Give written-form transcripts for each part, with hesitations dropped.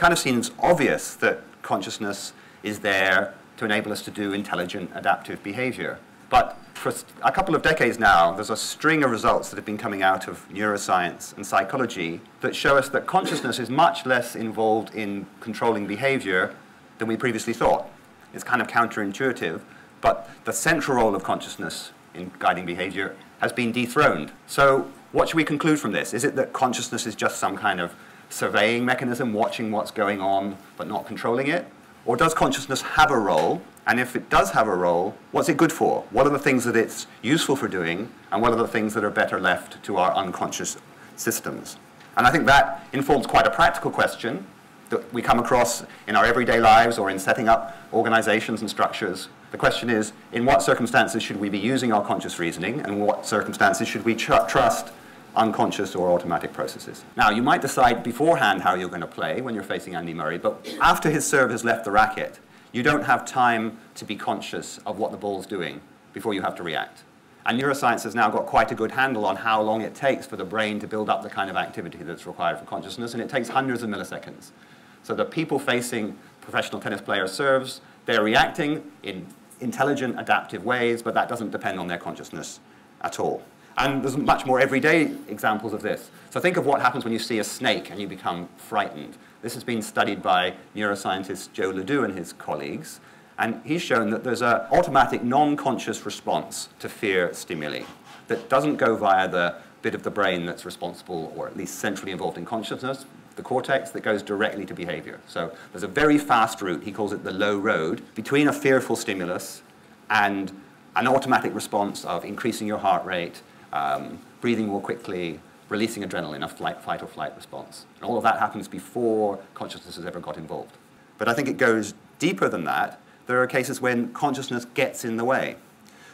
kind of seems obvious that consciousness is there to enable us to do intelligent adaptive behavior. But for a couple of decades now, there's a string of results that have been coming out of neuroscience and psychology that show us that consciousness is much less involved in controlling behavior than we previously thought. It's kind of counterintuitive, but the central role of consciousness in guiding behavior has been dethroned. So what should we conclude from this? Is it that consciousness is just some kind of surveying mechanism, watching what's going on but not controlling it? Or does consciousness have a role? And if it does have a role, what's it good for? What are the things that it's useful for doing, and what are the things that are better left to our unconscious systems? And I think that informs quite a practical question that we come across in our everyday lives or in setting up organizations and structures. The question is, in what circumstances should we be using our conscious reasoning, and in what circumstances should we trust unconscious or automatic processes? Now, you might decide beforehand how you're going to play when you're facing Andy Murray, but after his serve has left the racket, you don't have time to be conscious of what the ball's doing before you have to react. And neuroscience has now got quite a good handle on how long it takes for the brain to build up the kind of activity that's required for consciousness, and it takes hundreds of milliseconds. So the people facing professional tennis player serves, they're reacting in intelligent, adaptive ways, but that doesn't depend on their consciousness at all. And there's much more everyday examples of this. So think of what happens when you see a snake and you become frightened. This has been studied by neuroscientist Joe Ledoux and his colleagues, and he's shown that there's an automatic non-conscious response to fear stimuli that doesn't go via the bit of the brain that's responsible, or at least centrally involved in consciousness, the cortex, that goes directly to behavior. So there's a very fast route, he calls it the low road, between a fearful stimulus and an automatic response of increasing your heart rate, breathing more quickly, releasing adrenaline, a fight or flight response. And all of that happens before consciousness has ever got involved. But I think it goes deeper than that. There are cases when consciousness gets in the way.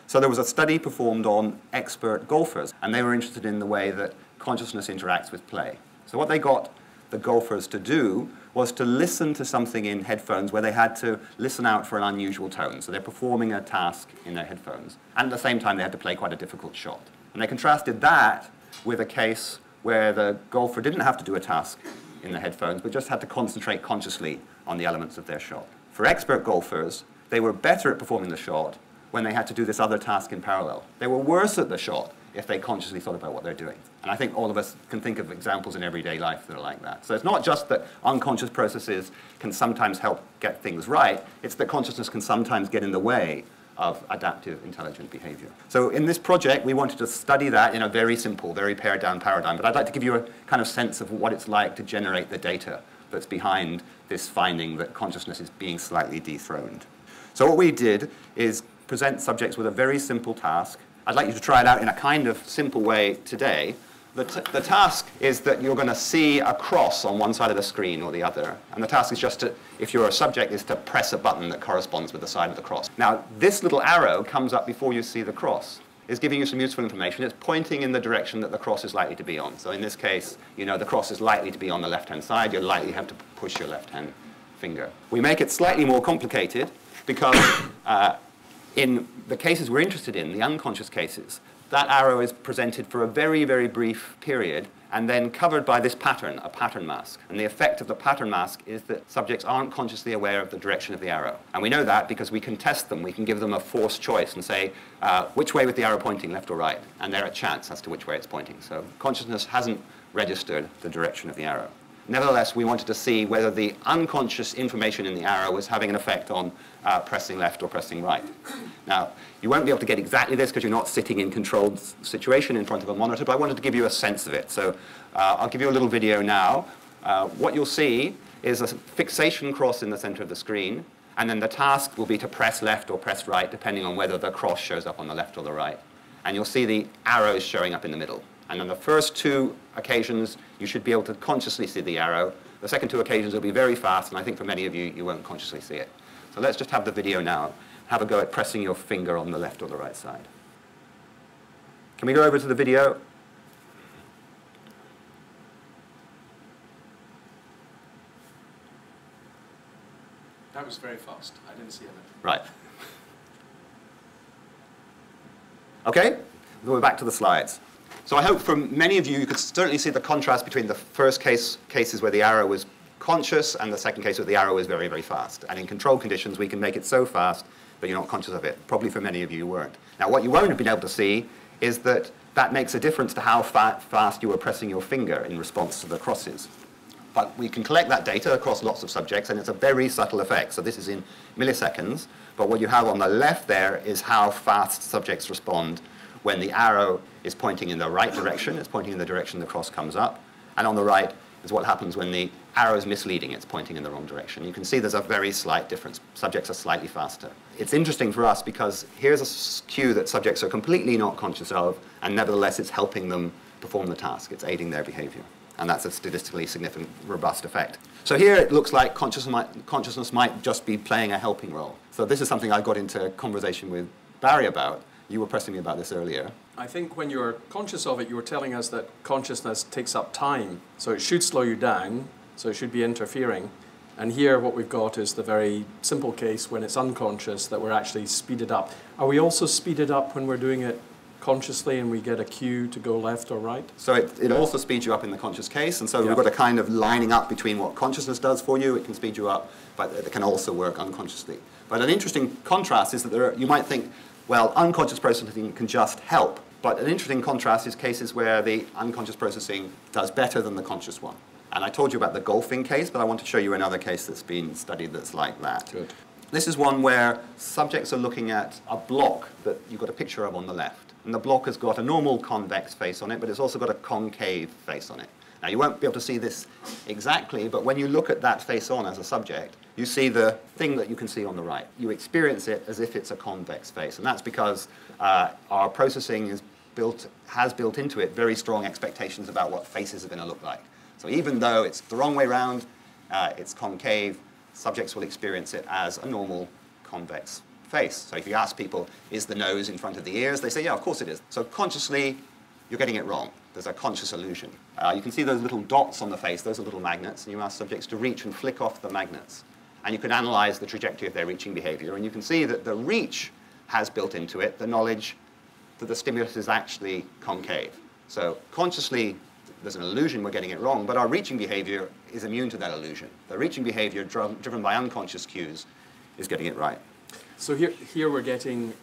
So there was a study performed on expert golfers, and they were interested in the way that consciousness interacts with play. So what they got the golfers to do was to listen to something in headphones where they had to listen out for an unusual tone. So they're performing a task in their headphones, and at the same time they had to play quite a difficult shot. And they contrasted that with a case where the golfer didn't have to do a task in the headphones, but just had to concentrate consciously on the elements of their shot. For expert golfers, they were better at performing the shot when they had to do this other task in parallel. They were worse at the shot if they consciously thought about what they're doing. And I think all of us can think of examples in everyday life that are like that. So it's not just that unconscious processes can sometimes help get things right, it's that consciousness can sometimes get in the way of adaptive, intelligent behavior. So in this project, we wanted to study that in a very simple, very pared-down paradigm. But I'd like to give you a kind of sense of what it's like to generate the data that's behind this finding that consciousness is being slightly dethroned. So what we did is present subjects with a very simple task. I'd like you to try it out in a kind of simple way today. The task is that you're going to see a cross on one side of the screen or the other. And the task is just to, if you're a subject, is to press a button that corresponds with the side of the cross. Now, this little arrow comes up before you see the cross. It's giving you some useful information. It's pointing in the direction that the cross is likely to be on. So in this case, you know the cross is likely to be on the left-hand side. You'll likely have to push your left-hand finger. We make it slightly more complicated because in the cases we're interested in, the unconscious cases, that arrow is presented for a very, very brief period and then covered by this pattern, a pattern mask. And the effect of the pattern mask is that subjects aren't consciously aware of the direction of the arrow. And we know that because we can test them. We can give them a forced choice and say, which way was the arrow pointing, left or right? And they're at chance as to which way it's pointing. So consciousness hasn't registered the direction of the arrow. Nevertheless, we wanted to see whether the unconscious information in the arrow was having an effect on pressing left or pressing right. Now, you won't be able to get exactly this because you're not sitting in controlled situation in front of a monitor, but I wanted to give you a sense of it. So I'll give you a little video now. What you'll see is a fixation cross in the center of the screen, and then the task will be to press left or press right, depending on whether the cross shows up on the left or the right. And you'll see the arrows showing up in the middle. And on the first two occasions, you should be able to consciously see the arrow. The second two occasions will be very fast, and I think for many of you, you won't consciously see it. So let's just have the video now. Have a go at pressing your finger on the left or the right side. Can we go over to the video? That was very fast. I didn't see it. Right. Okay, we're back to the slides. So I hope from many of you, you could certainly see the contrast between the first cases where the arrow was conscious, and the second case where the arrow is very, very fast. And in controlled conditions, we can make it so fast that you're not conscious of it. Probably for many of you weren't. Now, what you won't have been able to see is that that makes a difference to how fast you were pressing your finger in response to the crosses. But we can collect that data across lots of subjects, and it's a very subtle effect. So this is in milliseconds. But what you have on the left there is how fast subjects respond when the arrow is pointing in the right direction. It's pointing in the direction the cross comes up. And on the right is what happens when the arrow is misleading. It's pointing in the wrong direction. You can see there's a very slight difference. Subjects are slightly faster. It's interesting for us because here's a cue that subjects are completely not conscious of, and nevertheless it's helping them perform the task. It's aiding their behavior. And that's a statistically significant, robust effect. So here it looks like consciousness might just be playing a helping role. So this is something I got into conversation with Barry about. You were pressing me about this earlier. I think when you're conscious of it, you were telling us that consciousness takes up time. So it should slow you down, so it should be interfering. And here what we've got is the very simple case when it's unconscious that we're actually speeded up. Are we also speeded up when we're doing it consciously and we get a cue to go left or right? So it also speeds you up in the conscious case, and so we've got a kind of lining up between what consciousness does for you. It can speed you up, but it can also work unconsciously. But an interesting contrast is that you might think, well, unconscious processing can just help. But an interesting contrast is cases where the unconscious processing does better than the conscious one. And I told you about the golfing case, but I want to show you another case that's been studied that's like that. Good. This is one where subjects are looking at a block that you've got a picture of on the left. And the block has got a normal convex face on it, but it's also got a concave face on it. Now, you won't be able to see this exactly, but when you look at that face on as a subject, you see the thing that you can see on the right. You experience it as if it's a convex face, and that's because our processing has built into it very strong expectations about what faces are going to look like. So even though it's the wrong way around, it's concave, subjects will experience it as a normal convex face. So if you ask people, is the nose in front of the ears? They say, yeah, of course it is. So consciously, you're getting it wrong. There's a conscious illusion. You can see those little dots on the face. Those are little magnets, and you ask subjects to reach and flick off the magnets. And you can analyze the trajectory of their reaching behavior, and you can see that the reach has built into it the knowledge that the stimulus is actually concave. So consciously, there's an illusion we're getting it wrong, but our reaching behavior is immune to that illusion. The reaching behavior driven by unconscious cues is getting it right. So here we're getting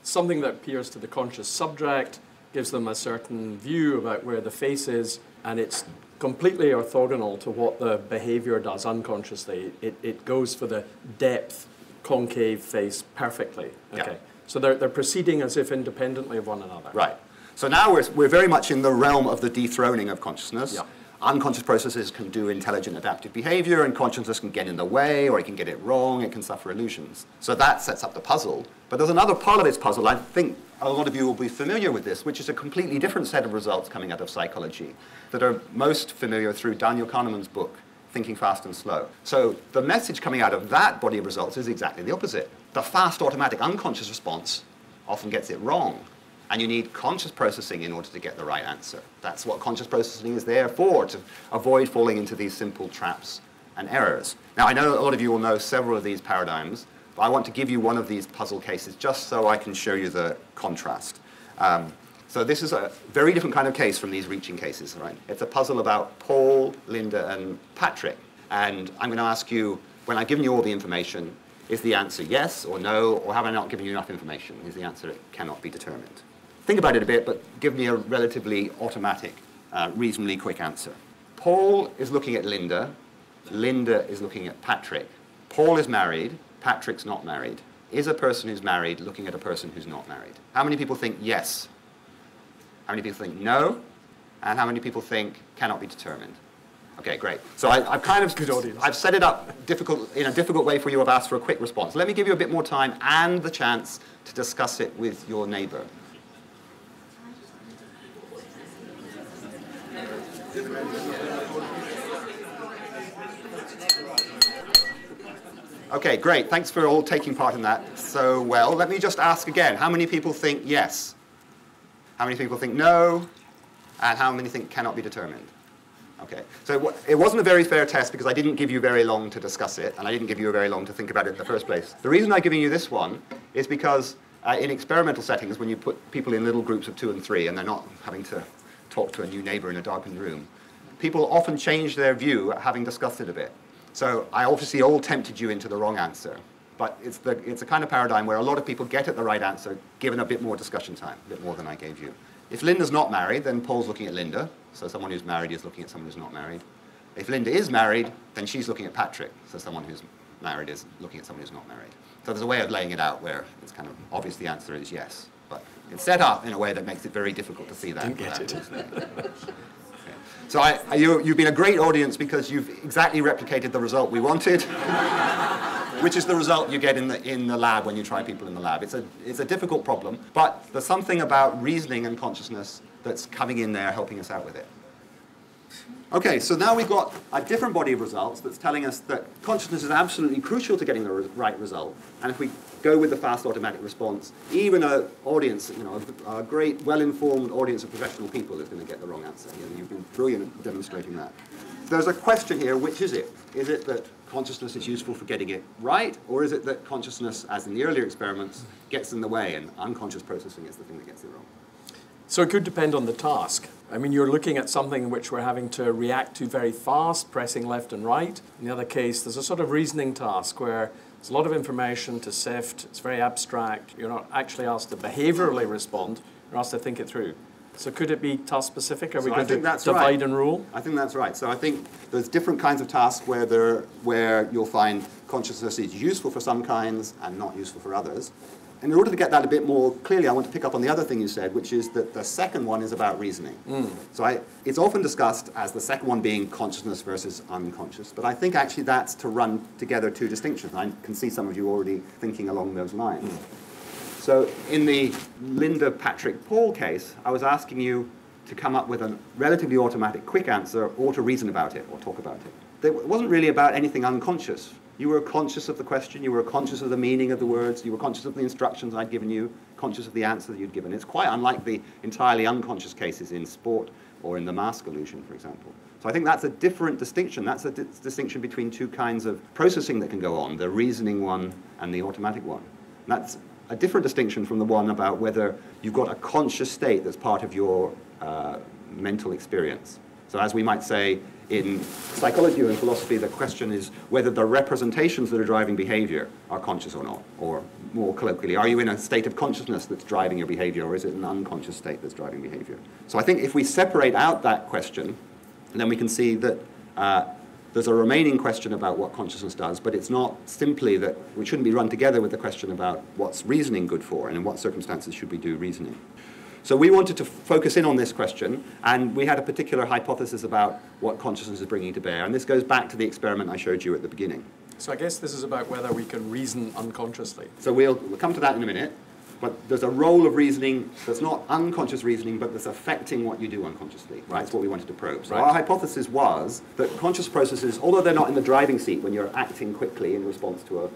something that appears to the conscious subject, gives them a certain view about where the face is, and it's completely orthogonal to what the behavior does unconsciously. It goes for the depth concave face perfectly. Okay. Yeah. So they're proceeding as if independently of one another. Right. So now we're very much in the realm of the dethroning of consciousness. Yeah. Unconscious processes can do intelligent adaptive behavior, and consciousness can get in the way, or it can get it wrong, it can suffer illusions. So that sets up the puzzle. But there's another part of this puzzle, I think a lot of you will be familiar with this, which is a completely different set of results coming out of psychology that are most familiar through Daniel Kahneman's book, Thinking Fast and Slow. So the message coming out of that body of results is exactly the opposite. The fast automatic unconscious response often gets it wrong. And you need conscious processing in order to get the right answer. That's what conscious processing is there for, to avoid falling into these simple traps and errors. Now, I know a lot of you will know several of these paradigms, but I want to give you one of these puzzle cases just so I can show you the contrast. So this is a very different kind of case from these reaching cases, right? It's a puzzle about Paul, Linda, and Patrick. And I'm going to ask you, when I've given you all the information, is the answer yes or no, or have I not given you enough information? Is the answer it cannot be determined? Think about it a bit, but give me a relatively automatic, reasonably quick answer. Paul is looking at Linda. Linda is looking at Patrick. Paul is married. Patrick's not married. Is a person who's married looking at a person who's not married? How many people think yes? How many people think no? And how many people think cannot be determined? Okay, great. So I've kind of good audience. I've set it up in a difficult way for you. I've asked for a quick response. Let me give you a bit more time and the chance to discuss it with your neighbor. Okay, great. Thanks for all taking part in that so well. Let me just ask again. How many people think yes? How many people think no? And how many think cannot be determined? Okay, so it wasn't a very fair test because I didn't give you very long to discuss it, and I didn't give you very long to think about it in the first place. The reason I'm giving you this one is because in experimental settings, when you put people in little groups of 2 and 3, and they're not having to talk to a new neighbor in a darkened room, people often change their view having discussed it a bit. So I obviously all tempted you into the wrong answer. But it's a kind of paradigm where a lot of people get at the right answer given a bit more discussion time, a bit more than I gave you. If Linda's not married, then Paul's looking at Linda. So someone who's married is looking at someone who's not married. If Linda is married, then she's looking at Patrick. So someone who's married is looking at someone who's not married. So there's a way of laying it out where it's kind of obvious the answer is yes. But it's set up in a way that makes it very difficult to see that. Didn't get it. So you've been a great audience because you've exactly replicated the result we wanted, which is the result you get in the lab when you try people in the lab. It's a difficult problem, but there's something about reasoning and consciousness that's coming in there helping us out with it. Okay, so now we've got a different body of results that's telling us that consciousness is absolutely crucial to getting the right result. And if we go with the fast automatic response, even an audience, a great, well-informed audience of professional people is going to get the wrong answer. You've been brilliant at demonstrating that. There's a question here, which is it? Is it that consciousness is useful for getting it right, or is it that consciousness, as in the earlier experiments, gets in the way and unconscious processing is the thing that gets it wrong? So it could depend on the task. I mean, you're looking at something which we're having to react to very fast, pressing left and right. In the other case, there's a sort of reasoning task where there's a lot of information to sift. It's very abstract. You're not actually asked to behaviorally respond. You're asked to think it through. So could it be task-specific? Are we going to divide and rule? I think that's right. So I think there's different kinds of tasks where you'll find consciousness is useful for some kinds and not useful for others. And in order to get that a bit more clearly, I want to pick up on the other thing you said, which is that the second one is about reasoning. So it's often discussed as the second one being consciousness versus unconscious, but I think actually that's to run together two distinctions. I can see some of you already thinking along those lines. So in the Linda, Patrick, Paul case, I was asking you to come up with a relatively automatic quick answer or to reason about it or talk about it. It wasn't really about anything unconscious. You were conscious of the question, you were conscious of the meaning of the words, you were conscious of the instructions I'd given you, conscious of the answer that you'd given. It's quite unlike the entirely unconscious cases in sport or in the mask illusion, for example. So I think that's a different distinction. That's a distinction between two kinds of processing that can go on, the reasoning one and the automatic one. And that's a different distinction from the one about whether you've got a conscious state that's part of your mental experience. So as we might say, in psychology or in philosophy, the question is whether the representations that are driving behavior are conscious or not. Or more colloquially, are you in a state of consciousness that's driving your behavior, or is it an unconscious state that's driving behavior? So I think if we separate out that question, then we can see that there's a remaining question about what consciousness does, but it's not simply that we shouldn't be run together with the question about what's reasoning good for, and in what circumstances should we do reasoning. So we wanted to focus in on this question, and we had a particular hypothesis about what consciousness is bringing to bear, and this goes back to the experiment I showed you at the beginning. So I guess this is about whether we can reason unconsciously. So we'll come to that in a minute, but there's a role of reasoning that's not unconscious reasoning, but that's affecting what you do unconsciously. Right? That's what we wanted to probe. So our hypothesis was that conscious processes, although they're not in the driving seat when you're acting quickly in response to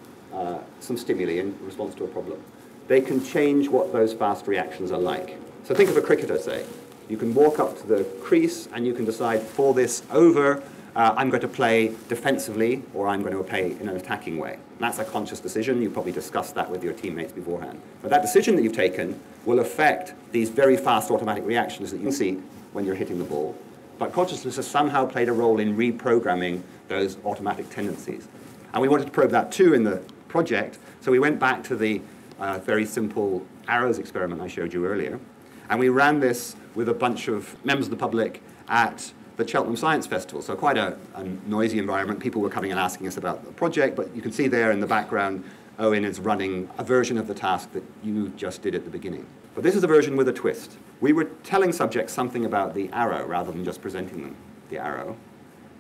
some stimuli, in response to a problem, they can change what those fast reactions are like. So think of a cricketer, say. You can walk up to the crease and you can decide, for this over, I'm going to play defensively or I'm going to play in an attacking way. And that's a conscious decision. You probably discussed that with your teammates beforehand. But that decision that you've taken will affect these very fast automatic reactions that you see when you're hitting the ball. But consciousness has somehow played a role in reprogramming those automatic tendencies. And we wanted to probe that too in the project. So we went back to the very simple arrows experiment I showed you earlier. And we ran this with a bunch of members of the public at the Cheltenham Science Festival. So quite a noisy environment. People were coming and asking us about the project, but you can see there in the background, Owen is running a version of the task that you just did at the beginning. But this is a version with a twist. We were telling subjects something about the arrow rather than just presenting them the arrow.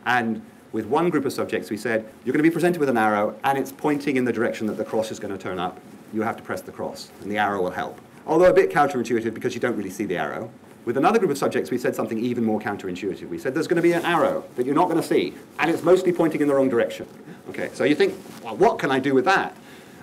And with one group of subjects, we said, you're going to be presented with an arrow, and it's pointing in the direction that the cross is going to turn up. You have to press the cross, and the arrow will help. Although a bit counterintuitive because you don't really see the arrow. With another group of subjects, we said something even more counterintuitive. We said there's going to be an arrow that you're not going to see, and it's mostly pointing in the wrong direction. Okay, so you think, well, what can I do with that?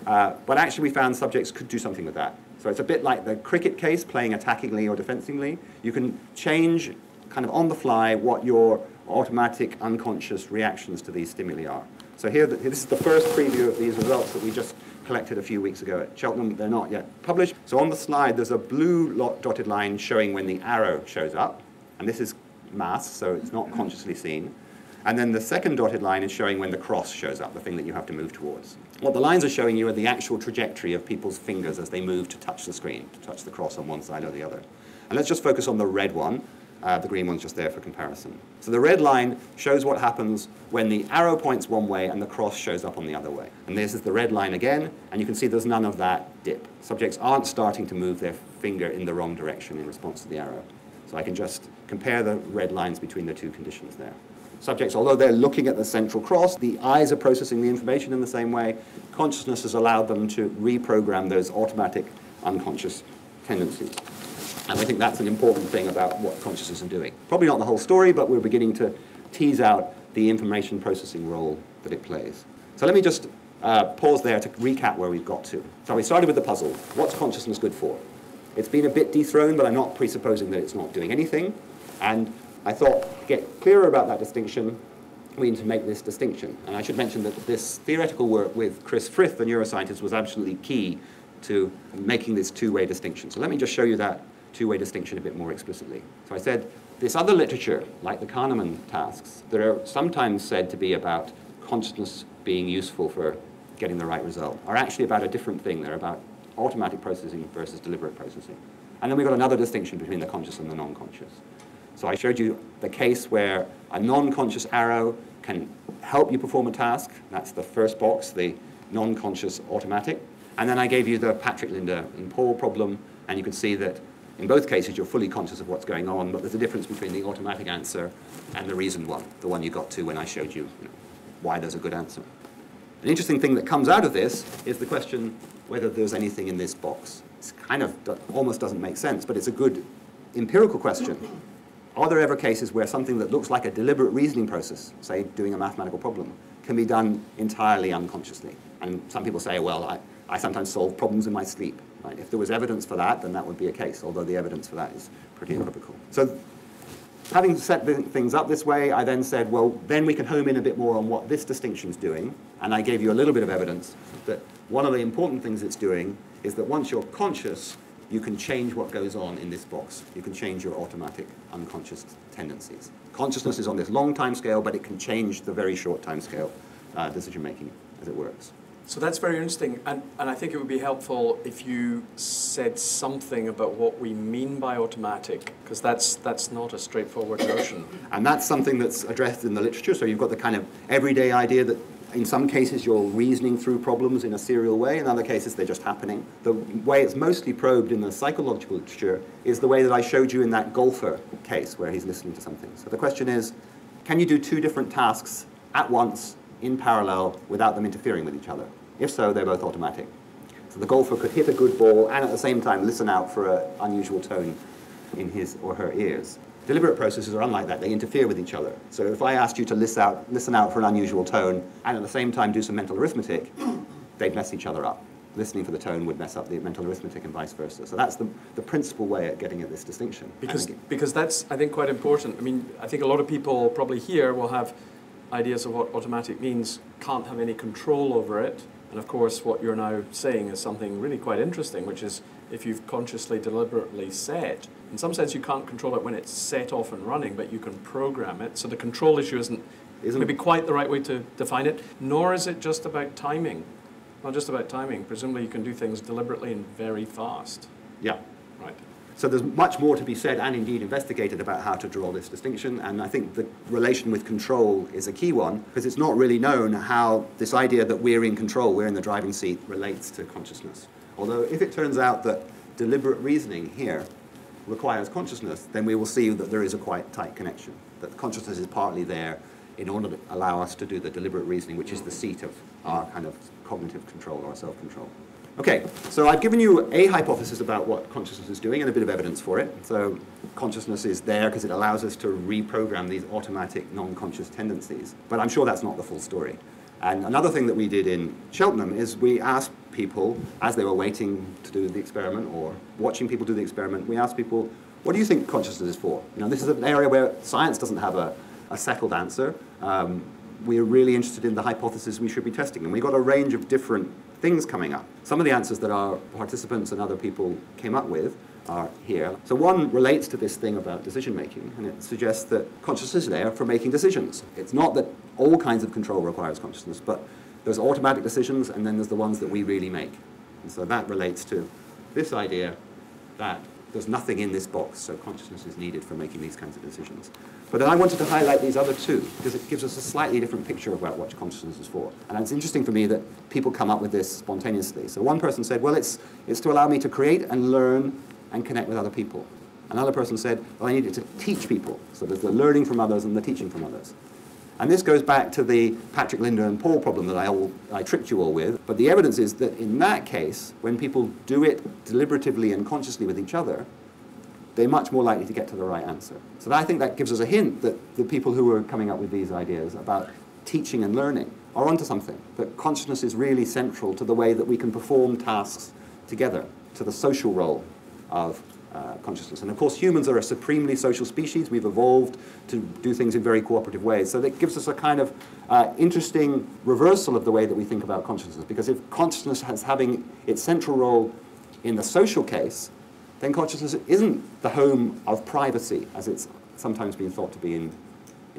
But actually, we found subjects could do something with that. So it's a bit like the cricket case, playing attackingly or defensively. You can change, kind of on the fly, what your automatic, unconscious reactions to these stimuli are. So here, this is the first preview of these results that we just collected a few weeks ago at Cheltenham. They're not yet published. So on the slide, there's a blue dotted line showing when the arrow shows up. And this is masked, so it's not consciously seen. And then the second dotted line is showing when the cross shows up, the thing that you have to move towards. What the lines are showing you are the actual trajectory of people's fingers as they move to touch the screen, to touch the cross on one side or the other. And let's just focus on the red one. The green one's just there for comparison. So the red line shows what happens when the arrow points one way and the cross shows up on the other way. And this is the red line again, and you can see there's none of that dip. Subjects aren't starting to move their finger in the wrong direction in response to the arrow. So I can just compare the red lines between the two conditions there. Subjects, although they're looking at the central cross, the eyes are processing the information in the same way. Consciousness has allowed them to reprogram those automatic unconscious tendencies. And I think that's an important thing about what consciousness is doing. Probably not the whole story, but we're beginning to tease out the information processing role that it plays. So let me just pause there to recap where we've got to. So we started with the puzzle. What's consciousness good for? It's been a bit dethroned, but I'm not presupposing that it's not doing anything. And I thought to get clearer about that distinction, we need to make this distinction. And I should mention that this theoretical work with Chris Frith, the neuroscientist, was absolutely key to making this two-way distinction. So let me just show you that two-way distinction a bit more explicitly. So I said this other literature, like the Kahneman tasks, that are sometimes said to be about consciousness being useful for getting the right result, are actually about a different thing. They're about automatic processing versus deliberate processing. And then we've got another distinction between the conscious and the non-conscious. So I showed you the case where a non-conscious arrow can help you perform a task. That's the first box, the non-conscious automatic. And then I gave you the Patrick, Linda, and Paul problem, and you can see that in both cases you're fully conscious of what's going on, but there's a difference between the automatic answer and the reasoned one, the one you got to when I showed you, why there's a good answer. An interesting thing that comes out of this is the question whether there's anything in this box. It's kind of almost doesn't make sense, but it's a good empirical question. Are there ever cases where something that looks like a deliberate reasoning process, say doing a mathematical problem, can be done entirely unconsciously? And some people say, well, I sometimes solve problems in my sleep. Right? If there was evidence for that, then that would be a case, although the evidence for that is pretty equivocal. So having set things up this way, I then said, well, then we can home in a bit more on what this distinction is doing. And I gave you a little bit of evidence that one of the important things it's doing is that once you're conscious, you can change what goes on in this box. You can change your automatic unconscious tendencies. Consciousness is on this long time scale, but it can change the very short time scale decision making as it works. So that's very interesting, and I think it would be helpful if you said something about what we mean by automatic, because that's not a straightforward notion. And that's something that's addressed in the literature, so you've got the kind of everyday idea that in some cases you're reasoning through problems in a serial way, in other cases they're just happening. The way it's mostly probed in the psychological literature is the way that I showed you in that golfer case where he's listening to something. So the question is, can you do two different tasks at once in parallel without them interfering with each other? If so, they're both automatic. So the golfer could hit a good ball and at the same time listen out for an unusual tone in his or her ears. Deliberate processes are unlike that. They interfere with each other. So if I asked you to listen out for an unusual tone and at the same time do some mental arithmetic, they'd mess each other up. Listening for the tone would mess up the mental arithmetic and vice versa. So that's the principal way at getting at this distinction. Because that's, I think, quite important. I mean, I think a lot of people probably here will have ideas of what automatic means, can't have any control over it. And of course, what you're now saying is something really quite interesting, which is if you've consciously, deliberately set, in some sense you can't control it when it's set off and running, but you can program it. So the control issue isn't maybe quite the right way to define it, nor is it just about timing. Not just about timing. Presumably you can do things deliberately and very fast. Yeah. Right. So there's much more to be said and indeed investigated about how to draw this distinction, and I think the relation with control is a key one, because it's not really known how this idea that we're in control, we're in the driving seat, relates to consciousness. Although if it turns out that deliberate reasoning here requires consciousness, then we will see that there is a quite tight connection, that consciousness is partly there in order to allow us to do the deliberate reasoning, which is the seat of our kind of cognitive control or self-control. Okay, so I've given you a hypothesis about what consciousness is doing and a bit of evidence for it. So consciousness is there because it allows us to reprogram these automatic non-conscious tendencies. But I'm sure that's not the full story. And another thing that we did in Cheltenham is we asked people, as they were waiting to do the experiment or watching people do the experiment, we asked people, what do you think consciousness is for? You know, this is an area where science doesn't have a settled answer. We're really interested in the hypothesis we should be testing. And we got a range of different things coming up. Some of the answers that our participants and other people came up with are here. So one relates to this thing about decision making, and it suggests that consciousness is there for making decisions. It's not that all kinds of control requires consciousness, but there's automatic decisions, and then there's the ones that we really make. And so that relates to this idea that there's nothing in this box, so consciousness is needed for making these kinds of decisions. But then I wanted to highlight these other two, because it gives us a slightly different picture about what consciousness is for. And it's interesting for me that people come up with this spontaneously. So one person said, well, it's to allow me to create and learn and connect with other people. Another person said, well, I need it to teach people. So there's the learning from others and the teaching from others. And this goes back to the Patrick, Linda, and Paul problem that I tricked you all with. But the evidence is that in that case, when people do it deliberatively and consciously with each other, they're much more likely to get to the right answer. So I think that gives us a hint that the people who are coming up with these ideas about teaching and learning are onto something, that consciousness is really central to the way that we can perform tasks together, to the social role of consciousness. And of course, humans are a supremely social species. We've evolved to do things in very cooperative ways. So that gives us a kind of interesting reversal of the way that we think about consciousness. Because if consciousness is having its central role in the social case, then consciousness isn't the home of privacy, as it's sometimes been thought to be in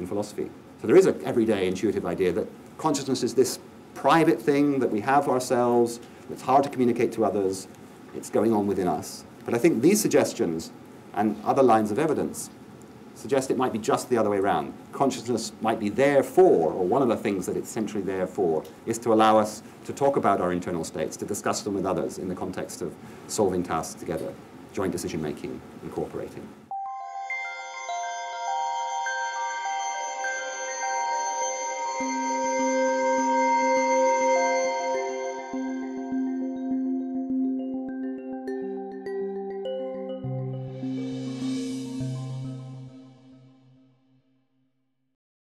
philosophy. So there is an everyday intuitive idea that consciousness is this private thing that we have ourselves, it's hard to communicate to others, it's going on within us. But I think these suggestions and other lines of evidence suggest it might be just the other way around. Consciousness might be there for, or one of the things that it's centrally there for, is to allow us to talk about our internal states, to discuss them with others in the context of solving tasks together, joint decision making and cooperating.